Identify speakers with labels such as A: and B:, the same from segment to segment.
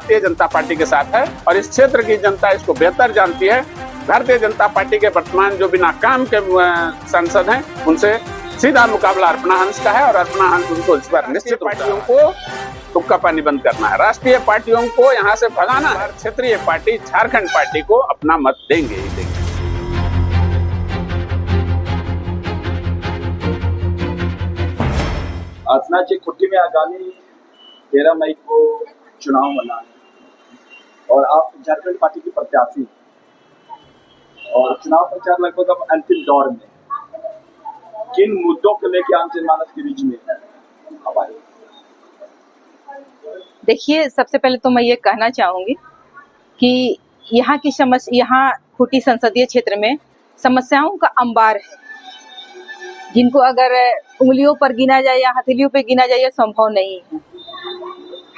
A: Bharatiya Janata party के साथ है और इस क्षेत्र की जनता इसको बेहतर जानती है। भारतीय जनता पार्टी के वर्तमान जो बिना काम के सांसद हैं, उनसे सीधा मुकाबला अर्पणा हंस का है और अर्पणा हंस उनको इस बार निश्चित पार्टियों को तुक्का पानी बंद करना है। राष्ट्रीय पार्टियों को यहाँ से भगाना है। क्षेत्रीय पार्टी झारखंड पार्टी को अपना मत देंगे ही देंगे।
B: आसनाची खुट्टी में आगामी 13 मई को चुनाव होना है और आप झारखंड पार्टी की प्रत्याशी और चुनाव प्रचार लगभग अब अंतिम दौर में, किन मुद्दों को लेकर आम जनमानस के बीच में हमारे?
C: देखिए, सबसे पहले तो मैं ये कहना चाहूंगी कि यहाँ की यहाँ खूंटी संसदीय क्षेत्र में समस्याओं का अंबार है, जिनको अगर उंगलियों पर गिना जाए या हथेलियों पे गिना जाए, यह संभव नहीं है।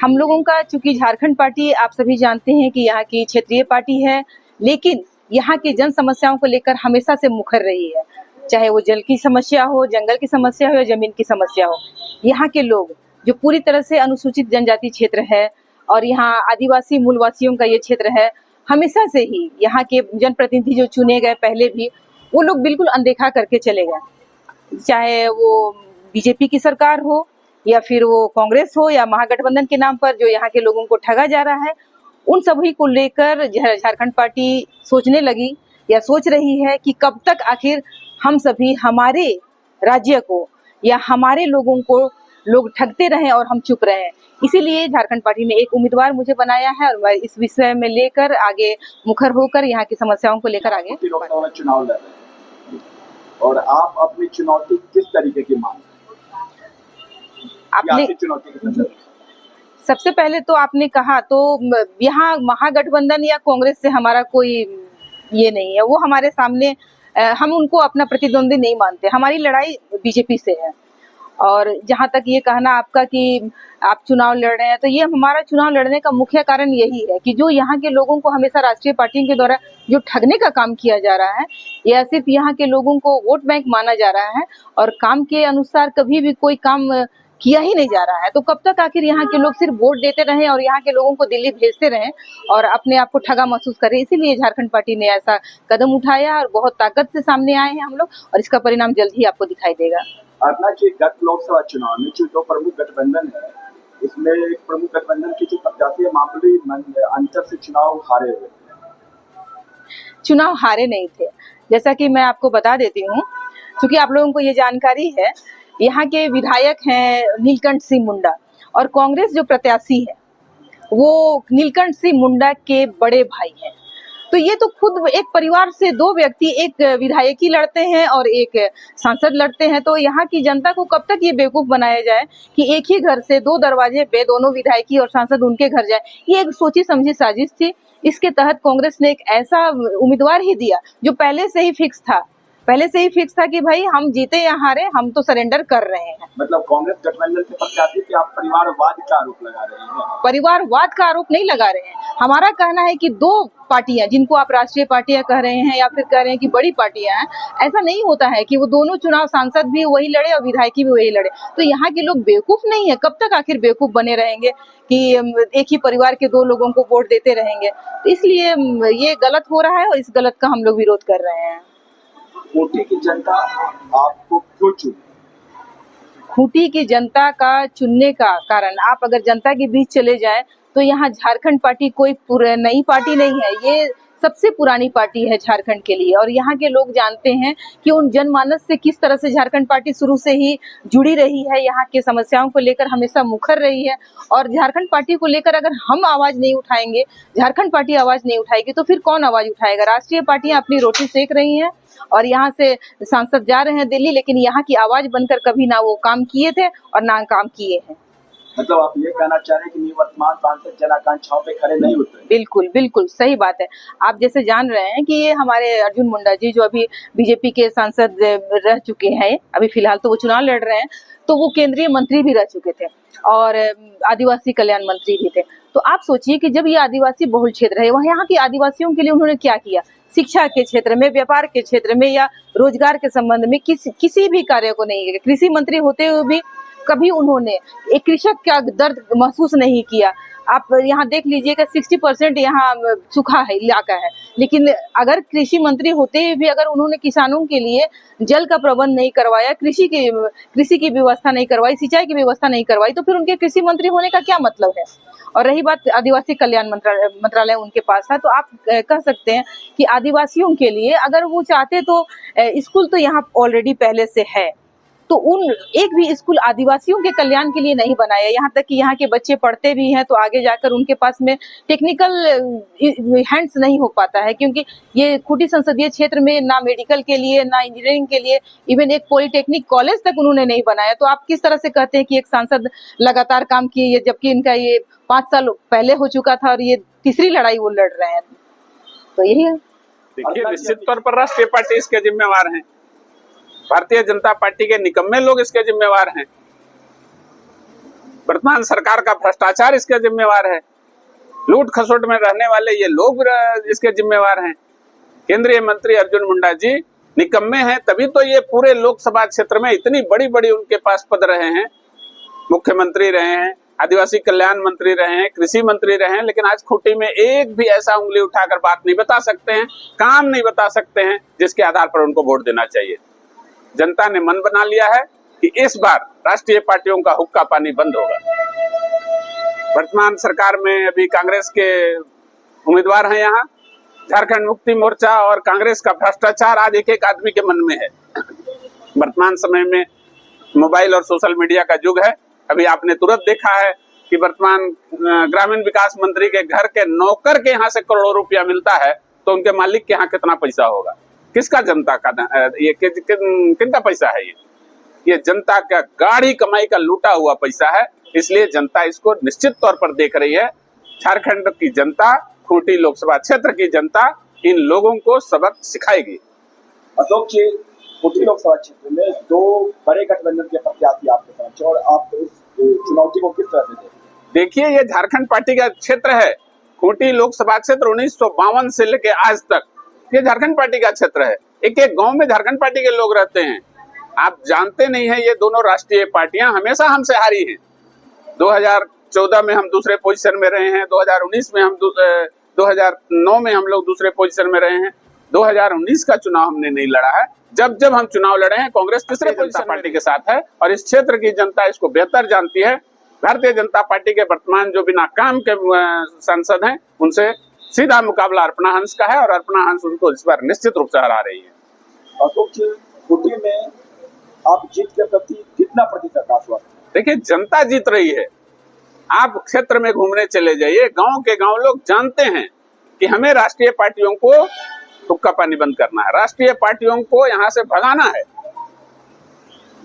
C: हम लोगों का, चूंकि झारखंड पार्टी आप सभी जानते हैं कि यहाँ की क्षेत्रीय पार्टी है, लेकिन यहाँ की जन समस्याओं को लेकर हमेशा से मुखर रही है। चाहे वो जल की समस्या हो, जंगल की समस्या हो या जमीन की समस्या हो। यहाँ के लोग जो पूरी तरह से अनुसूचित जनजाति क्षेत्र है और यहाँ आदिवासी मूलवासियों का ये क्षेत्र है, हमेशा से ही यहाँ के जनप्रतिनिधि जो चुने गए पहले भी, वो लोग बिल्कुल अनदेखा करके चले गए। चाहे वो बीजेपी की सरकार हो या फिर वो कांग्रेस हो या महागठबंधन के नाम पर जो यहाँ के लोगों को ठगा जा रहा है, उन सभी को लेकर झारखंड पार्टी सोचने लगी या सोच रही है कि कब तक आखिर हम सभी हमारे राज्य को या हमारे लोगों को लोग ठगते रहें और हम चुप रहें। इसीलिए झारखंड पार्टी ने एक उम्मीदवार मुझे बनाया है और मैं इस विषय में लेकर आगे मुखर होकर यहाँ की समस्याओं को लेकर आगे
B: चुनाव लड़ रहे हैं और आप अपनी चुनौती किस तरीके की मांग
C: आपने सबसे पहले तो आपने कहा तो यहाँ महागठबंधन या कांग्रेस से हमारा कोई ये नहीं है, वो हमारे सामने, हम उनको अपना प्रतिद्वंदी नहीं मानते। हमारी लड़ाई बीजेपी से है। और जहाँ तक ये कहना आपका कि आप चुनाव लड़ रहे हैं, तो ये हमारा चुनाव लड़ने का मुख्य कारण यही है कि जो यहाँ के लोगों को हमेशा राष्ट्रीय पार्टियों के द्वारा जो ठगने का काम किया जा रहा है, यह सिर्फ यहाँ के लोगों को वोट बैंक माना जा रहा है और काम के अनुसार कभी भी कोई काम किया ही नहीं जा रहा है। तो कब तक आखिर यहाँ के लोग सिर्फ वोट देते रहें और यहाँ के लोगों को दिल्ली भेजते रहें और अपने आप को ठगा महसूस करें? इसीलिए झारखंड पार्टी ने ऐसा कदम उठाया और बहुत ताकत से सामने आए हैं हम लोग, और इसका परिणाम जल्द ही आपको दिखाई देगा।
B: अर्पणा जी, गत लोकसभा चुनाव में जो दो प्रमुख गठबंधन है, इसमें एक प्रमुख गठबंधन की जो प्रत्याशी है मामूली अंतर से चुनाव हारे हुए।
C: चुनाव हारे नहीं थे, जैसा कि मैं आपको बता देती हूँ, क्योंकि आप लोगों को ये जानकारी है। यहाँ के विधायक हैं नीलकंठ सिंह मुंडा और कांग्रेस जो प्रत्याशी है वो नीलकंठ सिंह मुंडा के बड़े भाई हैं। तो ये तो खुद एक परिवार से दो व्यक्ति, एक विधायकी लड़ते हैं और एक सांसद लड़ते हैं। तो यहाँ की जनता को कब तक ये बेवकूफ बनाया जाए कि एक ही घर से दो दरवाजे पे दोनों विधायकी और सांसद उनके घर जाए? ये एक सोची समझी साजिश थी। इसके तहत कांग्रेस ने एक ऐसा उम्मीदवार ही दिया जो पहले से ही फिक्स था कि भाई हम जीते या हारे, हम तो सरेंडर कर रहे हैं।
B: मतलब कांग्रेस गठबंधन के प्रत्याशी पे आप परिवारवाद का आरोप लगा रहे हैं?
C: परिवारवाद का आरोप नहीं लगा रहे हैं। हमारा कहना है कि दो पार्टियां, जिनको आप राष्ट्रीय पार्टियां कह रहे हैं या फिर कह रहे हैं कि बड़ी पार्टियां हैं, ऐसा नहीं होता है कि वो दोनों चुनाव सांसद भी वही लड़े और विधायकी भी वही लड़े। तो यहाँ के लोग बेवकूफ नहीं है। कब तक आखिर बेवकूफ बने रहेंगे कि एक ही परिवार के दो लोगों को वोट देते रहेंगे? तो इसलिए ये गलत हो रहा है और इस गलत का हम लोग विरोध कर रहे हैं।
B: खूंटी की जनता आपको क्यों चुनी?
C: खूंटी की जनता का चुनने का कारण, आप अगर जनता के बीच चले जाएं तो यहाँ झारखंड पार्टी कोई नई पार्टी नहीं है, ये सबसे पुरानी पार्टी है झारखंड के लिए। और यहाँ के लोग जानते हैं कि उन जनमानस से किस तरह से झारखंड पार्टी शुरू से ही जुड़ी रही है, यहाँ के समस्याओं को लेकर हमेशा मुखर रही है। और झारखंड पार्टी को लेकर अगर हम आवाज नहीं उठाएंगे, झारखंड पार्टी आवाज नहीं उठाएगी, तो फिर कौन आवाज उठाएगा? राष्ट्रीय पार्टियां अपनी रोटी सेक रही हैं और यहाँ से सांसद जा रहे हैं दिल्ली, लेकिन यहाँ की आवाज बनकर कभी ना वो काम किए थे और ना काम किए हैं।
B: मतलब आप ये कहना चाह रहे हैं कि निवर्तमान सांसद जन आकांक्षाओं पे खड़े नहीं उतरे?
C: बिल्कुल बिल्कुल सही बात है। आप जैसे जान रहे हैं कि ये हमारे अर्जुन मुंडा जी जो अभी बीजेपी के सांसद रह चुके हैं, अभी फिलहाल तो वो चुनाव लड़ रहे हैं, तो वो केंद्रीय मंत्री भी रह चुके थे और आदिवासी कल्याण मंत्री भी थे। तो आप सोचिए कि जब ये आदिवासी बहुल क्षेत्र है, वहाँ यहाँ के आदिवासियों के लिए उन्होंने क्या किया? शिक्षा के क्षेत्र में, व्यापार के क्षेत्र में या रोजगार के संबंध में किसी भी कार्य को नहीं किया। कृषि मंत्री होते हुए भी कभी उन्होंने एक कृषक का दर्द महसूस नहीं किया। आप यहाँ देख लीजिएगा 60% यहाँ सूखा है इलाका है, लेकिन अगर कृषि मंत्री होते हुए भी अगर उन्होंने किसानों के लिए जल का प्रबंध नहीं करवाया, कृषि की व्यवस्था नहीं करवाई, सिंचाई की व्यवस्था नहीं करवाई, तो फिर उनके कृषि मंत्री होने का क्या मतलब है। और रही बात आदिवासी कल्याण मंत्रालय उनके पास था, तो आप कह सकते हैं कि आदिवासियों के लिए अगर वो चाहते तो स्कूल तो यहाँ ऑलरेडी पहले से है, तो उन एक भी स्कूल आदिवासियों के कल्याण के लिए नहीं बनाया। यहाँ तक कि यहाँ के बच्चे पढ़ते भी हैं तो आगे जाकर उनके पास में टेक्निकल हैंड्स नहीं हो पाता है, क्योंकि ये खूंटी संसदीय क्षेत्र में ना मेडिकल के लिए ना इंजीनियरिंग के लिए इवन एक पॉलिटेक्निक कॉलेज तक उन्होंने नहीं बनाया। तो आप किस तरह से कहते हैं कि एक सांसद लगातार काम किए, जबकि इनका ये 5 साल पहले हो चुका था और ये तीसरी लड़ाई वो लड़ रहे हैं। तो यही है।
A: देखिए, निश्चित तौर पर राष्ट्रीय पार्टी इसके जिम्मेवार हैं, भारतीय जनता पार्टी के निकम्मे लोग इसके जिम्मेवार हैं, वर्तमान सरकार का भ्रष्टाचार इसके जिम्मेवार है, लूट खसोट में रहने वाले ये लोग इसके जिम्मेवार हैं। केंद्रीय मंत्री अर्जुन मुंडा जी निकम्मे हैं, तभी तो ये पूरे लोकसभा क्षेत्र में इतनी बड़ी बड़ी उनके पास पद रहे हैं, मुख्यमंत्री रहे हैं, आदिवासी कल्याण मंत्री रहे हैं, कृषि मंत्री रहे हैं, लेकिन आज खूंटी में एक भी ऐसा उंगली उठाकर बात नहीं बता सकते हैं, काम नहीं बता सकते हैं जिसके आधार पर उनको वोट देना चाहिए। जनता ने मन बना लिया है कि इस बार राष्ट्रीय पार्टियों का हुक्का पानी बंद होगा। वर्तमान सरकार में अभी कांग्रेस के उम्मीदवार हैं, यहाँ झारखंड मुक्ति मोर्चा और कांग्रेस का भ्रष्टाचार आज एक एक आदमी के मन में है। वर्तमान समय में मोबाइल और सोशल मीडिया का युग है। अभी आपने तुरंत देखा है कि वर्तमान ग्रामीण विकास मंत्री के घर के नौकर के यहाँ से करोड़ों रुपया मिलता है, तो उनके मालिक के यहाँ कितना पैसा होगा, किसका, जनता का, ये किनका पैसा है। ये जनता का गाढ़ी कमाई का लूटा हुआ पैसा है, इसलिए जनता इसको निश्चित तौर पर देख रही है। झारखंड की जनता, खूंटी लोकसभा क्षेत्र की जनता इन लोगों को सबक सिखाएगी।
B: अशोक जी, खूंटी लोकसभा क्षेत्र में 2 बड़े गठबंधन के प्रत्याशी आपके समक्ष, और आप इस चुनौती को किस तरह से देखते हैं?
A: देखिए, ये झारखंड पार्टी का क्षेत्र है। खूंटी लोकसभा क्षेत्र 1952 से लेके आज तक ये झारखंड पार्टी का क्षेत्र है। एक एक गांव में झारखंड पार्टी के लोग रहते हैं। आप जानते नहीं है, ये दोनों राष्ट्रीय पार्टियां हमेशा हमसे हारी हैं। 2014 में हम दूसरे पोजीशन में रहे हैं, 2019 में 2009 में हम लोग दूसरे पोजीशन में रहे हैं। 2019 का चुनाव हमने नहीं लड़ा है। जब जब हम चुनाव लड़े हैं, कांग्रेस तीसरे पोजीशन पार्टी के साथ है, और इस क्षेत्र की जनता इसको बेहतर जानती है। भारतीय जनता पार्टी के वर्तमान जो बिना काम के सांसद हैं, उनसे सीधा मुकाबला अर्पणा हंस का है, और अर्पणा हंस उनको इस बार निश्चित रूप से हरा रही है।
B: अशोक जी, खूंटी में आप जीत के प्रति कितना प्रतिशत आश्वस्त हैं?
A: देखिए, जनता जीत रही है। आप क्षेत्र में घूमने चले जाइए, गांव के गांव लोग जानते हैं कि हमें राष्ट्रीय पार्टियों को हुक्का पानी बंद करना है, राष्ट्रीय पार्टियों को यहाँ से भगाना है।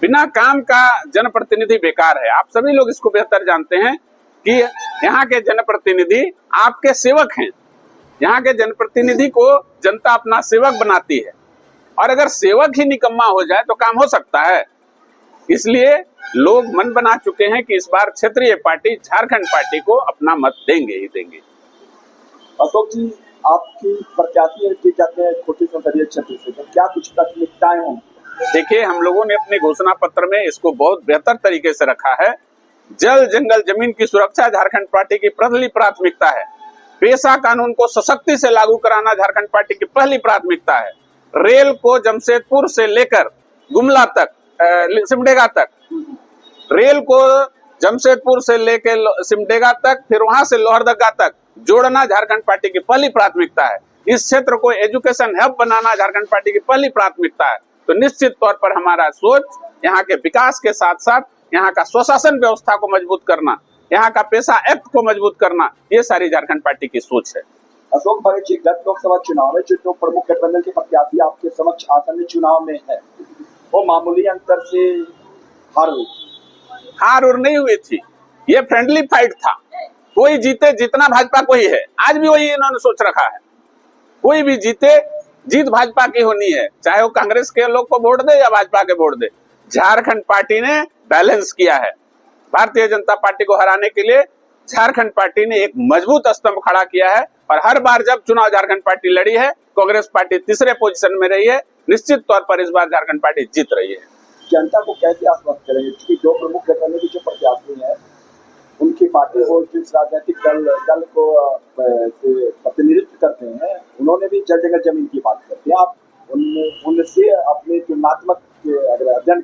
A: बिना काम का जनप्रतिनिधि बेकार है। आप सभी लोग इसको बेहतर जानते हैं कि यहाँ के जनप्रतिनिधि आपके सेवक हैं। यहाँ के जनप्रतिनिधि को जनता अपना सेवक बनाती है, और अगर सेवक ही निकम्मा हो जाए तो काम हो सकता है। इसलिए लोग मन बना चुके हैं कि इस बार क्षेत्रीय पार्टी झारखंड पार्टी को अपना मत देंगे ही देंगे।
B: अशोक जी, आपकी प्रत्याशी जीत जाते हैं खूंटी संसदीय क्षेत्र से, तो क्या कुछ प्राथमिकताएं होंगी?
A: देखिए, हम लोगों ने अपने घोषणा पत्र में इसको बहुत बेहतर तरीके से रखा है। जल, जंगल, जमीन की सुरक्षा झारखंड पार्टी की पहली प्राथमिकता है। पेशा कानून को सशक्ति से लागू कराना झारखंड पार्टी की पहली प्राथमिकता है। रेल को जमशेदपुर से लेकर गुमला तक, सिमडेगा तक, रेल को जमशेदपुर से लेकर सिमडेगा तक, फिर वहां से लोहरदगा तक जोड़ना झारखंड पार्टी की पहली प्राथमिकता है। इस क्षेत्र को एजुकेशन हब बनाना झारखंड पार्टी की पहली प्राथमिकता है। तो निश्चित तौर पर हमारा सोच यहाँ के विकास के साथ साथ यहाँ का स्वशासन व्यवस्था को मजबूत करना, यहाँ का पेशा एक्ट को मजबूत करना, ये सारी झारखंड पार्टी की सोच है।
B: अशोक भगत जी, गत लोकसभा चुनाव में जो प्रमुख गठबंधन के प्रत्याशी आपके समक्ष आसन्न चुनाव में है, वो मामूली अंतर से हार हुई।
A: हार और नहीं हुई थी, ये फ्रेंडली फाइट था। कोई जीते, जितना भाजपा को ही है। आज भी वही इन्होंने सोच रखा है, कोई भी जीते, जीत भाजपा की होनी है, चाहे वो कांग्रेस के लोग को वोट दे या भाजपा के वोट दे। झारखंड पार्टी ने बैलेंस किया है। भारतीय जनता पार्टी को हराने के लिए झारखंड पार्टी ने एक मजबूत स्तंभ खड़ा किया है, और हर बार जब चुनाव झारखंड पार्टी लड़ी है, कांग्रेस पार्टी तीसरे पोजीशन में रही है। निश्चित तौर पर इस बार झारखंड पार्टी जीत रही है।
B: जनता को कैसे आश्वस्त करेंगे, क्योंकि 2 प्रमुख गठबंधन के जो प्रत्याशी हैं उनकी पार्टी हो, जिस राजनीतिक दल को से प्रतिनिधित्व करते हैं, उन्होंने भी जगह जगह जमीन की बात करती है। आप उनसे अपने तुलनात्मक अगर अध्ययन